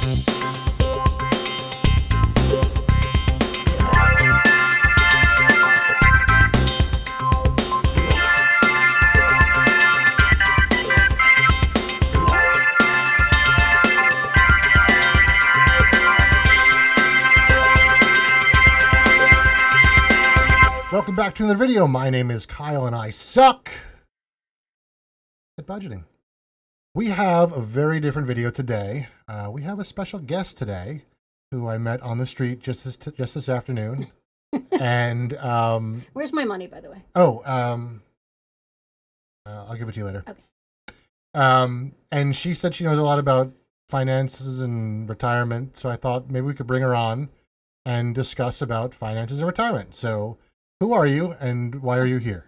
Welcome back to another video. My name is Kyle and I suck at budgeting. We have a very different video today. We have a special guest today who I met on the street just this afternoon. And where's my money, by the way? I'll give it to you later. Okay. And she said she knows a lot about finances and retirement, so I thought maybe we could bring her on and discuss about finances and retirement. So who are you and why are you here?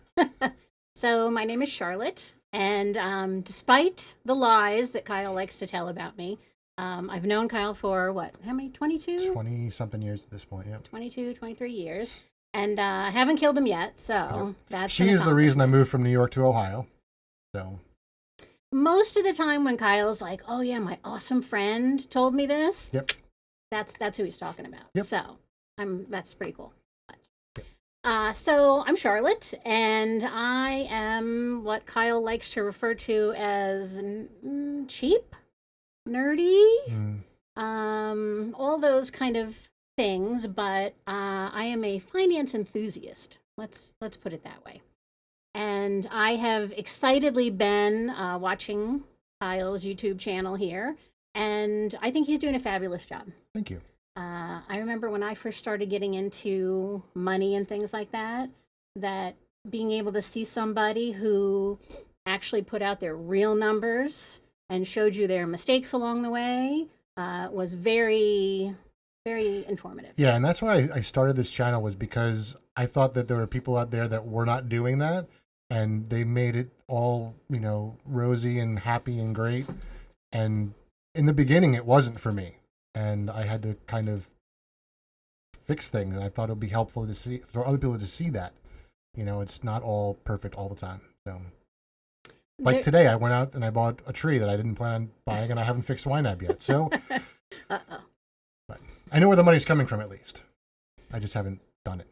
So my name is Charlotte, and despite the lies that Kyle likes to tell about me, I've known Kyle for how many, 22? 20-something years at this point, yeah. 22, 23 years, and I haven't killed him yet, so that's She is the reason I moved from New York to Ohio, so. Most of the time when Kyle's like, oh yeah, my awesome friend told me this, Yep. That's who he's talking about, Yep. So that's pretty cool. So I'm Charlotte, and I am what Kyle likes to refer to as cheap, nerdy, all those kind of things. But I am a finance enthusiast. Let's put it that way. And I have excitedly been watching Kyle's YouTube channel here, and I think he's doing a fabulous job. Thank you. I remember when I first started getting into money and things like that being able to see somebody who actually put out their real numbers and showed you their mistakes along the way was very, very informative. Yeah, and that's why I started this channel, was because I thought that there were people out there that were not doing that, and they made it all, rosy and happy and great. And in the beginning, it wasn't for me. And I had to kind of fix things, and I thought it would be helpful to see for other people to see that, it's not all perfect all the time. So, today, I went out and I bought a tree that I didn't plan on buying, and I haven't fixed YNAB yet. So, but I know where the money's coming from, at least. I just haven't done it.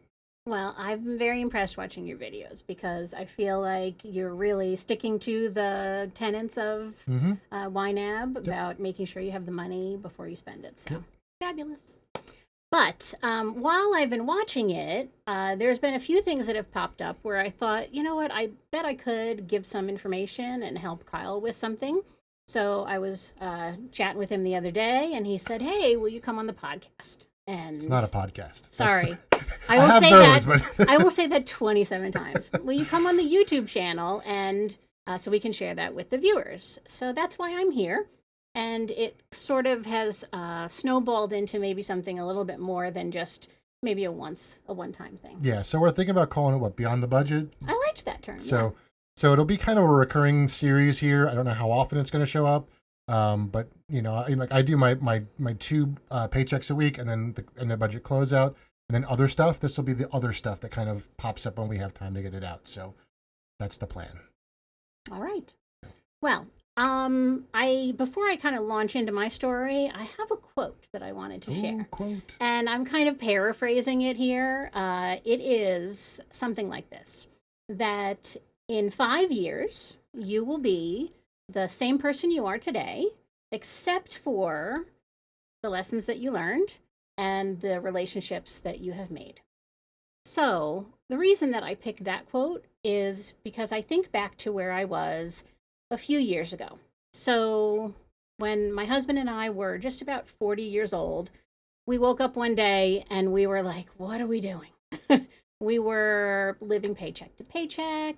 Well, I've been very impressed watching your videos, because I feel like you're really sticking to the tenets of YNAB about making sure you have the money before you spend it. So, fabulous. But while I've been watching it, there's been a few things that have popped up where I thought, you know what, I bet I could give some information and help Kyle with something. So I was chatting with him the other day, and he said, hey, will you come on the podcast? And it's not a podcast. Sorry. I will say that 27 times. Will you come on the YouTube channel, and so we can share that with the viewers? So that's why I'm here. And it sort of has snowballed into maybe something a little bit more than just maybe a one-time thing. Yeah, so we're thinking about calling it Beyond the Budget? I liked that term. So it'll be kind of a recurring series here. I don't know how often it's going to show up. But I do my 2 paychecks a week, and then the budget closeout, and then other stuff. This will be the other stuff that kind of pops up when we have time to get it out. So that's the plan. All right. Well, before I kind of launch into my story, I have a quote that I wanted to share. Quote. And I'm kind of paraphrasing it here. It is something like this: that in 5 years, you will be the same person you are today, except for the lessons that you learned and the relationships that you have made. So the reason that I picked that quote is because I think back to where I was a few years ago. So when my husband and I were just about 40 years old, we woke up one day and we were like, what are we doing? We were living paycheck to paycheck.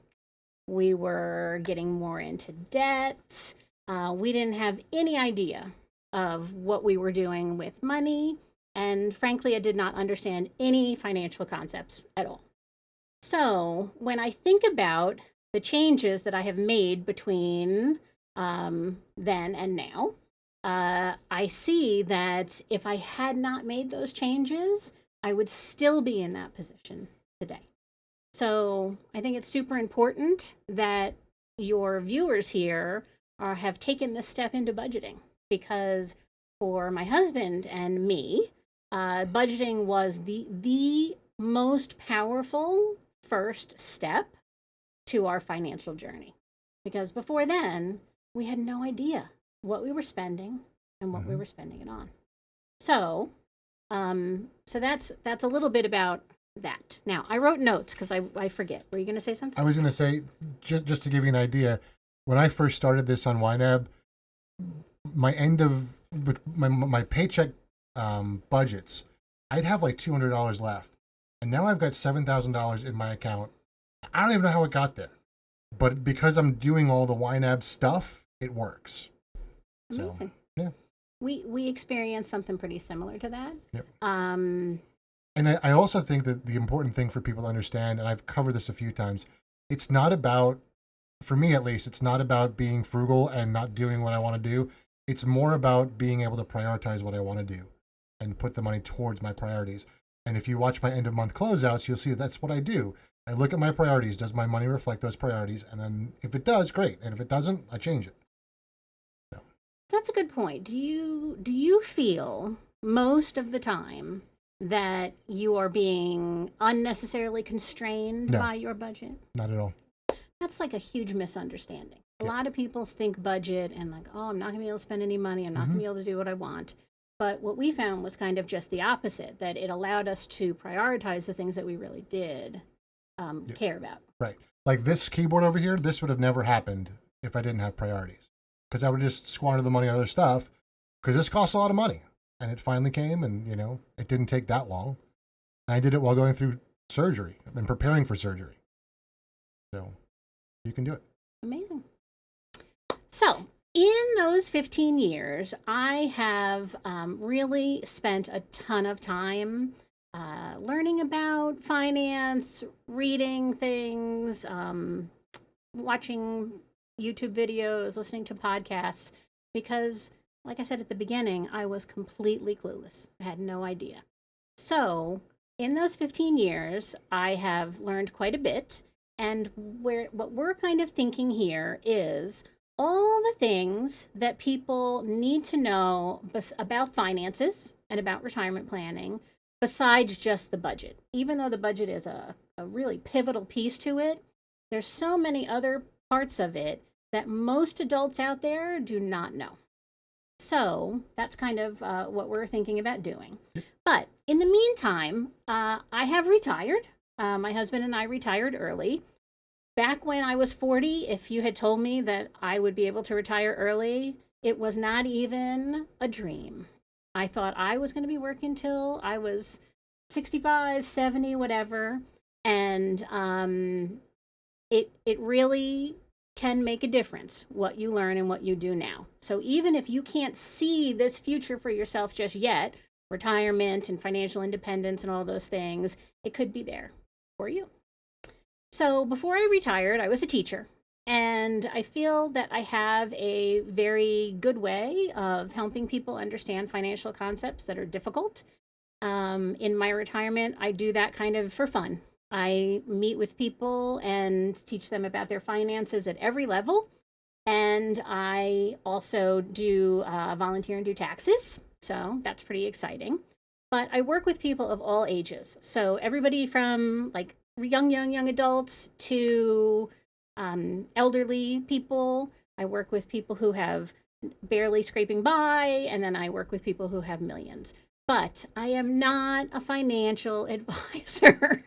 We were getting more into debt. We didn't have any idea of what we were doing with money. And frankly, I did not understand any financial concepts at all. So when I think about the changes that I have made between then and now, I see that if I had not made those changes, I would still be in that position today. So I think it's super important that your viewers here have taken this step into budgeting, because for my husband and me, budgeting was the most powerful first step to our financial journey. Because before then, we had no idea what we were spending and what we were spending it on. So, so that's a little bit about that. Now, I wrote notes because I forget. Were you going to say something? I was going to say, just to give you an idea, when I first started this on YNAB, my my paycheck budgets, I'd have like $200 left, and now I've got $7,000 in my account. I don't even know how it got there, but because I'm doing all the YNAB stuff, it works. Amazing. So, yeah, we experienced something pretty similar to that. Yep. And I also think that the important thing for people to understand, and I've covered this a few times, it's not about, for me at least, it's not about being frugal and not doing what I want to do. It's more about being able to prioritize what I want to do and put the money towards my priorities. And if you watch my end of month closeouts, you'll see that's what I do. I look at my priorities. Does my money reflect those priorities? And then if it does, great. And if it doesn't, I change it. So that's a good point. Do you feel most of the time that you are being unnecessarily constrained by your budget? Not at all. That's like a huge misunderstanding. A lot of people think budget and like, oh, I'm not going to be able to spend any money. I'm not going to be able to do what I want. But what we found was kind of just the opposite, that it allowed us to prioritize the things that we really did care about. Right. Like this keyboard over here, this would have never happened if I didn't have priorities. Because I would just squander the money on other stuff, because this costs a lot of money. And it finally came, and, it didn't take that long. And I did it while going through surgery and preparing for surgery. So you can do it. Amazing. So in those 15 years, I have really spent a ton of time learning about finance, reading things, watching YouTube videos, listening to podcasts, because like I said at the beginning, I was completely clueless. I had no idea. So in those 15 years, I have learned quite a bit. And what we're kind of thinking here is all the things that people need to know about finances and about retirement planning, besides just the budget. Even though the budget is a really pivotal piece to it, there's so many other parts of it that most adults out there do not know. So that's kind of what we're thinking about doing. But in the meantime, I have retired. My husband and I retired early. Back when I was 40, if you had told me that I would be able to retire early, it was not even a dream. I thought I was going to be working till I was 65, 70, whatever. And it really can make a difference what you learn and what you do now. So even if you can't see this future for yourself just yet, retirement and financial independence and all those things, it could be there for you. So before I retired, I was a teacher, and I feel that I have a very good way of helping people understand financial concepts that are difficult. In my retirement, I do that kind of for fun. I meet with people and teach them about their finances at every level. And I also do volunteer and do taxes. So that's pretty exciting. But I work with people of all ages. So everybody from like young adults to elderly people. I work with people who have barely scraping by. And then I work with people who have millions. But I am not a financial advisor.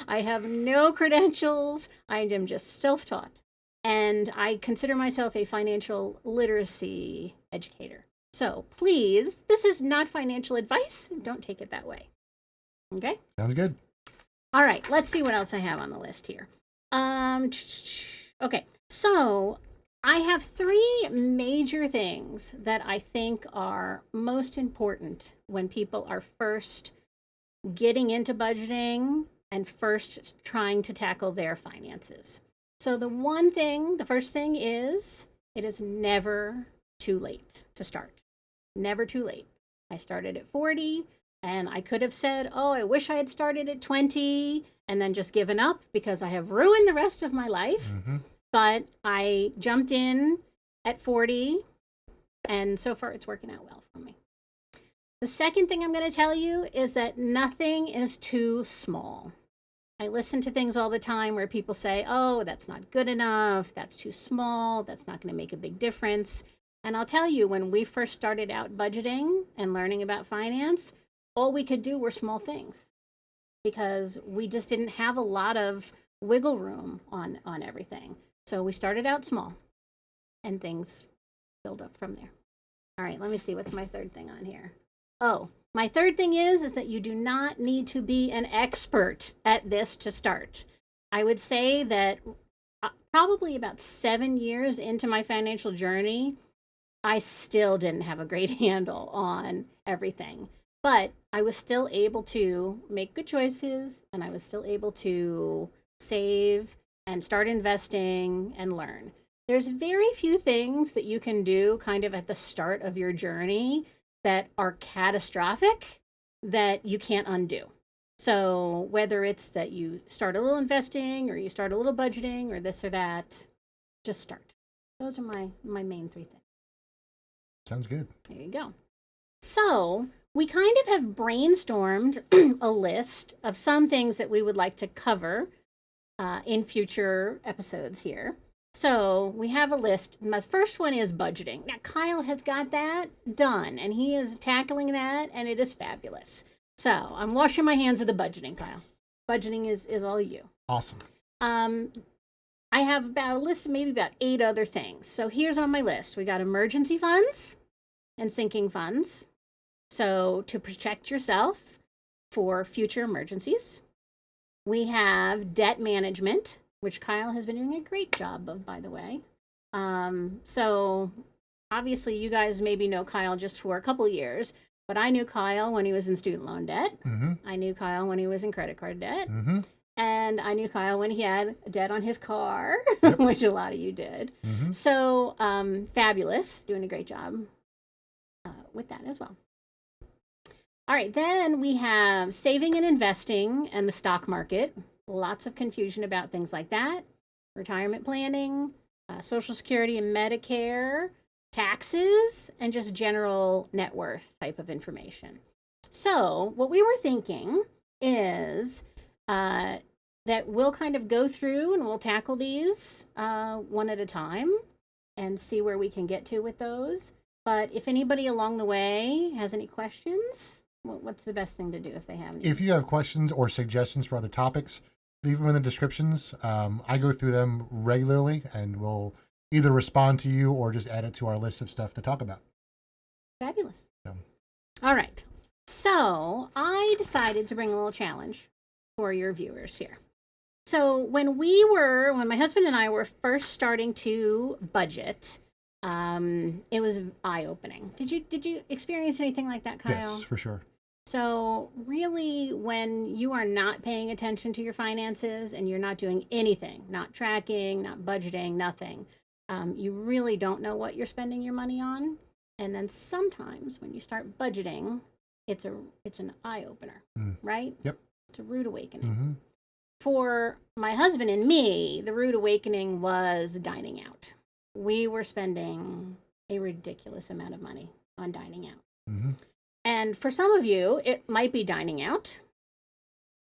I have no credentials. I am just self-taught. And I consider myself a financial literacy educator. So please, this is not financial advice. Don't take it that way. Okay? Sounds good. All right, let's see what else I have on the list here. Okay, so I have 3 major things that I think are most important when people are first getting into budgeting and first trying to tackle their finances. So the first thing is, it is never too late to start. Never too late. I started at 40, and I could have said, oh, I wish I had started at 20 and then just given up because I have ruined the rest of my life. Mm-hmm. But I jumped in at 40, and so far it's working out well for me. The second thing I'm going to tell you is that nothing is too small. I listen to things all the time where people say, oh, that's not good enough, that's too small, that's not going to make a big difference. And I'll tell you, when we first started out budgeting and learning about finance, all we could do were small things because we just didn't have a lot of wiggle room on everything. So we started out small and things build up from there. All right, let me see. What's my third thing on here? Oh, my third thing is that you do not need to be an expert at this to start. I would say that probably about 7 years into my financial journey, I still didn't have a great handle on everything. But I was still able to make good choices, and I was still able to save and start investing and learn. There's very few things that you can do kind of at the start of your journey that are catastrophic that you can't undo. So whether it's that you start a little investing or you start a little budgeting or this or that, just start. Those are my main 3 things. Sounds good. There you go. So we kind of have brainstormed a list of some things that we would like to cover in future episodes here. So we have a list. My first one is budgeting. Now, Kyle has got that done, and he is tackling that, and it is fabulous. So I'm washing my hands of the budgeting, Kyle. Budgeting is all you. Awesome. I have about a list of maybe about 8 other things. So here's on my list. We got emergency funds and sinking funds. So to protect yourself for future emergencies. We have debt management, which Kyle has been doing a great job of, by the way. So obviously you guys maybe know Kyle just for a couple years, but I knew Kyle when he was in student loan debt. Mm-hmm. I knew Kyle when he was in credit card debt. Mm-hmm. And I knew Kyle when he had debt on his car, Yep. which a lot of you did. Mm-hmm. So fabulous, doing a great job with that as well. All right, then we have saving and investing and the stock market. Lots of confusion about things like that. Retirement planning, Social Security and Medicare, taxes, and just general net worth type of information. So what we were thinking is that we'll kind of go through and we'll tackle these one at a time and see where we can get to with those. But if anybody along the way has any questions, what's the best thing to do if they have any? If you have questions or suggestions for other topics, leave them in the descriptions. I go through them regularly and we'll either respond to you or just add it to our list of stuff to talk about. Fabulous. So. All right. So I decided to bring a little challenge for your viewers here. So when my husband and I were first starting to budget, it was eye-opening. Did you experience anything like that, Kyle? Yes, for sure. So really, when you are not paying attention to your finances and you're not doing anything, not tracking, not budgeting, nothing, you really don't know what you're spending your money on. And then sometimes when you start budgeting, it's an eye-opener, right? Yep. It's a rude awakening. Mm-hmm. For my husband and me, the rude awakening was dining out. We were spending a ridiculous amount of money on dining out. Mm-hmm. And for some of you, it might be dining out.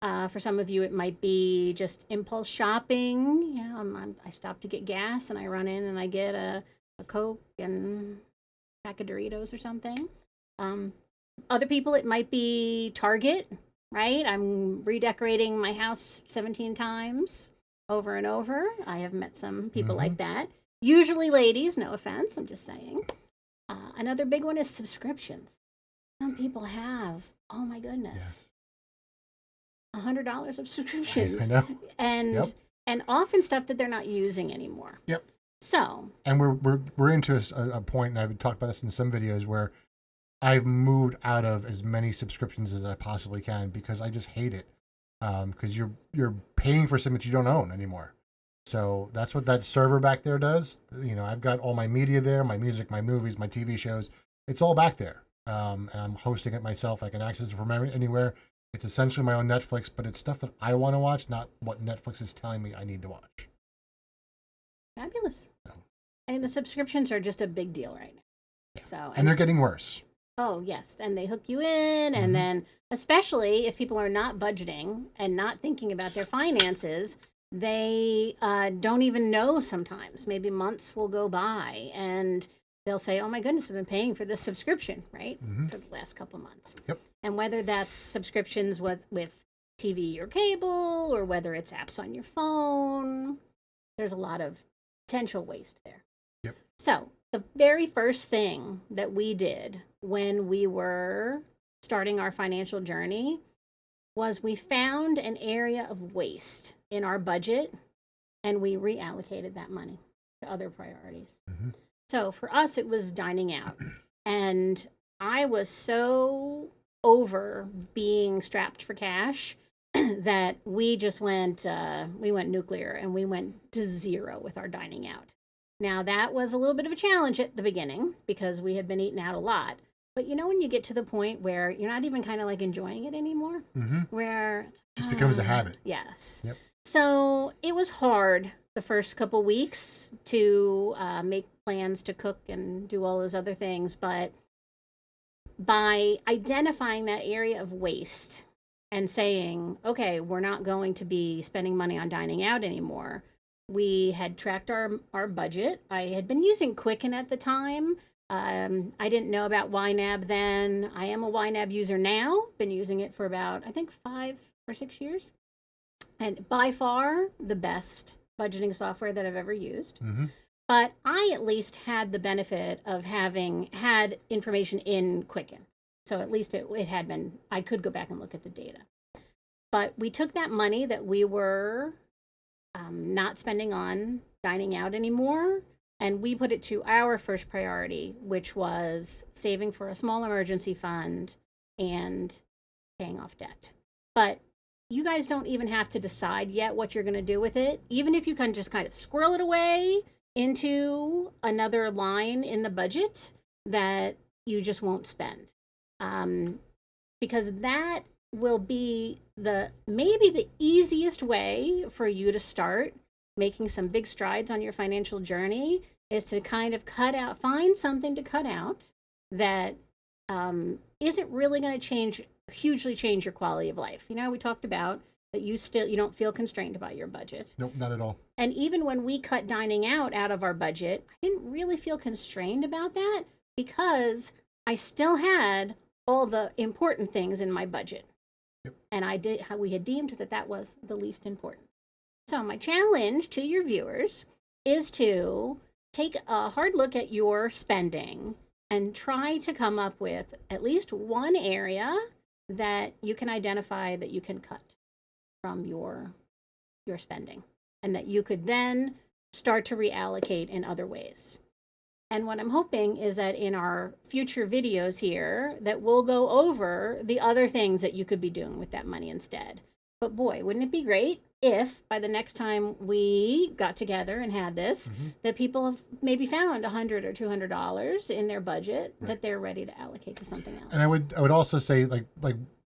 For some of you, it might be just impulse shopping. You know, I stop to get gas and I run in and I get a Coke and a pack of Doritos or something. Other people, it might be Target, right? I'm redecorating my house 17 times over and over. I have met some people like that. Usually ladies, no offense, I'm just saying. Another big one is subscriptions. Some people have, oh my goodness, $100 of subscriptions. I know. And and often stuff that they're not using anymore. Yep. So. And we're into a point, and I've talked about this in some videos, where I've moved out of as many subscriptions as I possibly can because I just hate it. Because you're paying for something that you don't own anymore. So that's what that server back there does. You know, I've got all my media there, my music, my movies, my TV shows. It's all back there. And I'm hosting it myself. I can access it from anywhere. It's essentially my own Netflix, but it's stuff that I want to watch, not what Netflix is telling me I need to watch. Fabulous. So. And the subscriptions are just a big deal right now. Yeah. So and they're getting worse. Oh, yes. And they hook you in. And Mm-hmm. then, especially if people are not budgeting and not thinking about their finances, they don't even know sometimes. Maybe months will go by and they'll say, oh my goodness, I've been paying for this subscription, right? Mm-hmm. For the last couple of months. Yep. And whether that's subscriptions with TV or cable or whether it's apps on your phone, there's a lot of potential waste there. Yep. So, the very first thing that we did when we were starting our financial journey was we found an area of waste in our budget and we reallocated that money to other priorities. Mm-hmm. So for us, it was dining out. And I was so over being strapped for cash that we just went nuclear and we went to zero with our dining out. Now, that was a little bit of a challenge at the beginning because we had been eating out a lot. But you know, when you get to the point where you're not even kind of like enjoying it anymore, Mm-hmm. where Just becomes a habit. Yes. Yep. So it was hard the first couple weeks to make plans to cook and do all those other things. But by identifying that area of waste and saying, okay, we're not going to be spending money on dining out anymore, we had tracked our budget. I had been using Quicken at the time. I didn't know about YNAB then. I am a YNAB user now. Been using it for about, I think, 5 or 6 years. And by far the best budgeting software that I've ever used. Mm-hmm. But I at least had the benefit of having had information in Quicken. So at least it had been, I could go back and look at the data. But we took that money that we were not spending on dining out anymore, and we put it to our first priority, which was saving for a small emergency fund and paying off debt. But you guys don't even have to decide yet what you're going to do with it. Even if you can just kind of squirrel it away into another line in the budget that you just won't spend. Because that will be maybe the easiest way for you to start making some big strides on your financial journey is to kind of find something to cut out that isn't really going to hugely change your quality of life. You know, we talked about that you don't feel constrained about your budget. Nope, not at all. And even when we cut dining out of our budget, I didn't really feel constrained about that because I still had all the important things in my budget. Yep. And we had deemed that was the least important. So my challenge to your viewers is to take a hard look at your spending and try to come up with at least one area that you can identify that you can cut from your spending and that you could then start to reallocate in other ways. And what I'm hoping is that in our future videos here that we'll go over the other things that you could be doing with that money instead. But boy, wouldn't it be great if by the next time we got together and had this, Mm-hmm. that people have maybe found $100 or $200 in their budget Right. that they're ready to allocate to something else. And I would also say like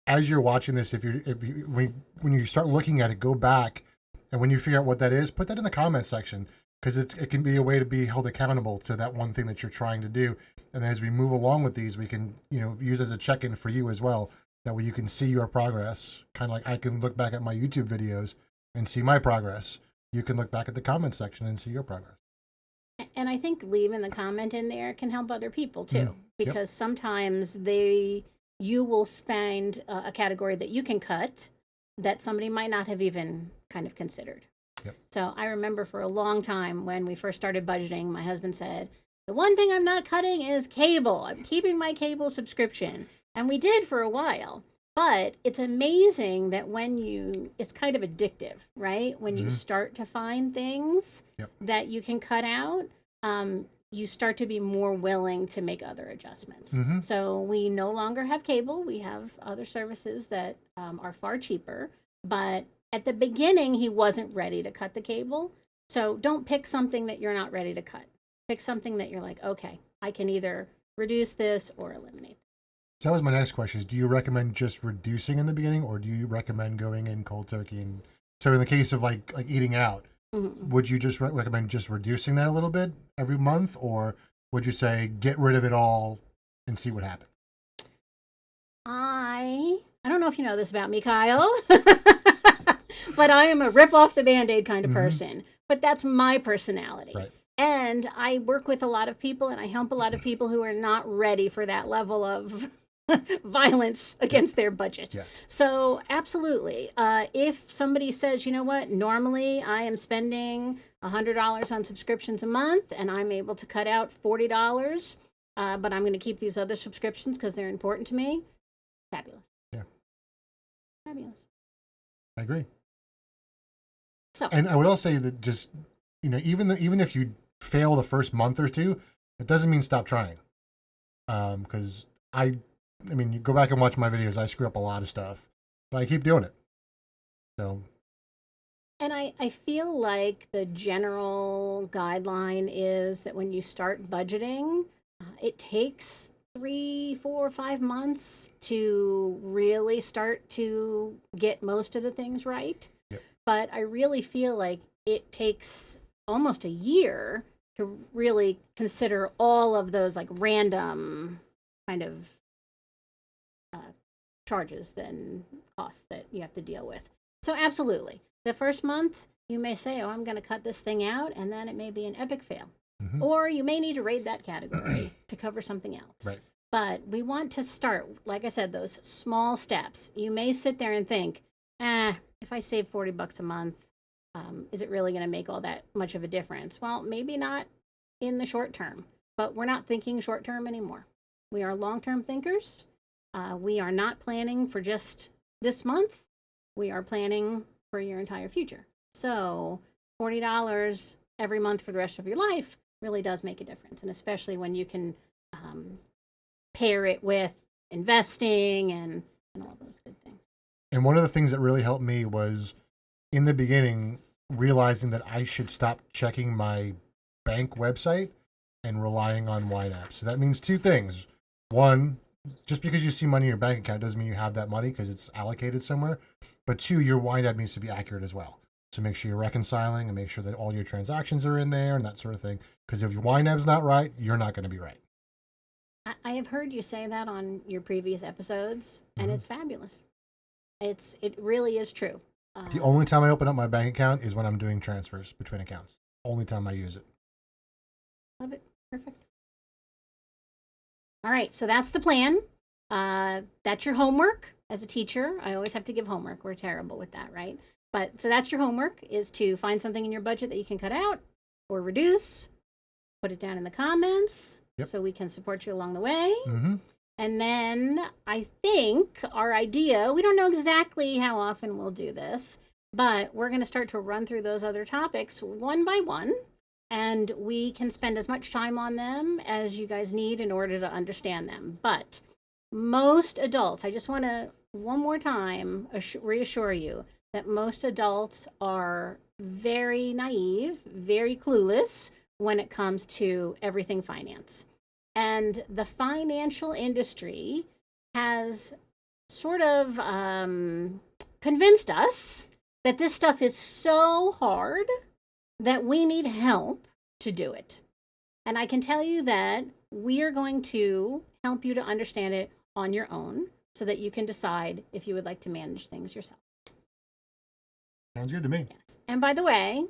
as you're watching this, when you start looking at it, go back, and when you figure out what that is, put that in the comment section, because it can be a way to be held accountable to that one thing that you're trying to do. And as we move along with these, we can use as a check-in for you as well. That way you can see your progress. Kind of like I can look back at my YouTube videos and see my progress. You can look back at the comment section and see your progress. And I think leaving the comment in there can help other people too, Yep. because sometimes you will find a category that you can cut that somebody might not have even kind of considered. Yep. So I remember for a long time when we first started budgeting, my husband said, the one thing I'm not cutting is cable. I'm keeping my cable subscription. And we did for a while. But it's amazing that it's kind of addictive, right? When you start to find things Yep. that you can cut out, you start to be more willing to make other adjustments. Mm-hmm. So we no longer have cable. We have other services that are far cheaper. But at the beginning, he wasn't ready to cut the cable. So don't pick something that you're not ready to cut. Pick something that you're like, okay, I can either reduce this or eliminate. So that was my next question: is do you recommend just reducing in the beginning, or do you recommend going in cold turkey? And so in the case of like eating out, Mm-hmm. would you just recommend just reducing that a little bit every month, or would you say get rid of it all and see what happens? I don't know if you know this about me, Kyle, but I am a rip off the Band-Aid kind of person. But that's my personality. Right. And I work with a lot of people and I help a lot of people who are not ready for that level of violence against their budget. Yes. So, absolutely. If somebody says, you know what, normally I am spending $100 on subscriptions a month and I'm able to cut out $40, but I'm going to keep these other subscriptions because they're important to me, fabulous. Yeah. Fabulous. I agree. So, and I would also say that just, even if you fail the first month or two, it doesn't mean stop trying. Because I mean, you go back and watch my videos, I screw up a lot of stuff, but I keep doing it. So. And I feel like the general guideline is that when you start budgeting, it takes 3, 4, 5 months to really start to get most of the things right. Yep. But I really feel like it takes almost a year to really consider all of those like random kind of charges and costs that you have to deal with. So absolutely. The first month, you may say, oh, I'm going to cut this thing out, and then it may be an epic fail. Mm-hmm. Or you may need to raid that category to cover something else. Right. But we want to start, like I said, those small steps. You may sit there and think, if I save $40 a month, is it really going to make all that much of a difference? Well, maybe not in the short term, but we're not thinking short term anymore. We are long-term thinkers. We are not planning for just this month. We are planning for your entire future. So $40 every month for the rest of your life really does make a difference. And especially when you can pair it with investing and all those good things. And one of the things that really helped me was in the beginning, realizing that I should stop checking my bank website and relying on YNAB. So that means two things. One, just because you see money in your bank account doesn't mean you have that money because it's allocated somewhere. But two, your YNAB needs to be accurate as well. So make sure you're reconciling and make sure that all your transactions are in there and that sort of thing. Because if your YNAB's not right, you're not going to be right. I have heard you say that on your previous episodes, and it's fabulous. It really is true. The only time I open up my bank account is when I'm doing transfers between accounts. Only time I use it. Love it. Perfect. All right, so that's the plan. That's your homework as a teacher. I always have to give homework. We're terrible with that, right? But so that's your homework, is to find something in your budget that you can cut out or reduce. Put it down in the comments so we can support you along the way. Mm-hmm. And then I think our idea, we don't know exactly how often we'll do this, but we're going to start to run through those other topics one by one. And we can spend as much time on them as you guys need in order to understand them. But most adults, I just want to, one more time, reassure you that most adults are very naive, very clueless when it comes to everything finance. And the financial industry has sort of convinced us that this stuff is so hard that we need help to do it. And I can tell you that we are going to help you to understand it on your own so that you can decide if you would like to manage things yourself. Sounds good to me. Yes. And by the way,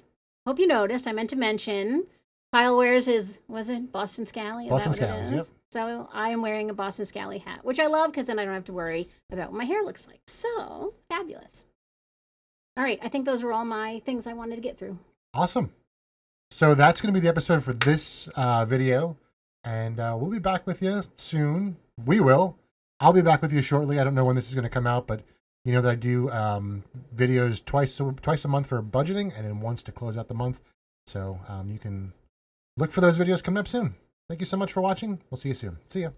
hope you noticed, I meant to mention, Kyle wears his, was it Boston Scally? Boston Scallies, yep. So I am wearing a Boston Scally hat, which I love because then I don't have to worry about what my hair looks like. So, fabulous. All right, I think those were all my things I wanted to get through. Awesome. So that's going to be the episode for this video. And we'll be back with you soon. We will. I'll be back with you shortly. I don't know when this is going to come out, but you know that I do videos twice a month for budgeting and then once to close out the month. So you can look for those videos coming up soon. Thank you so much for watching. We'll see you soon. See ya.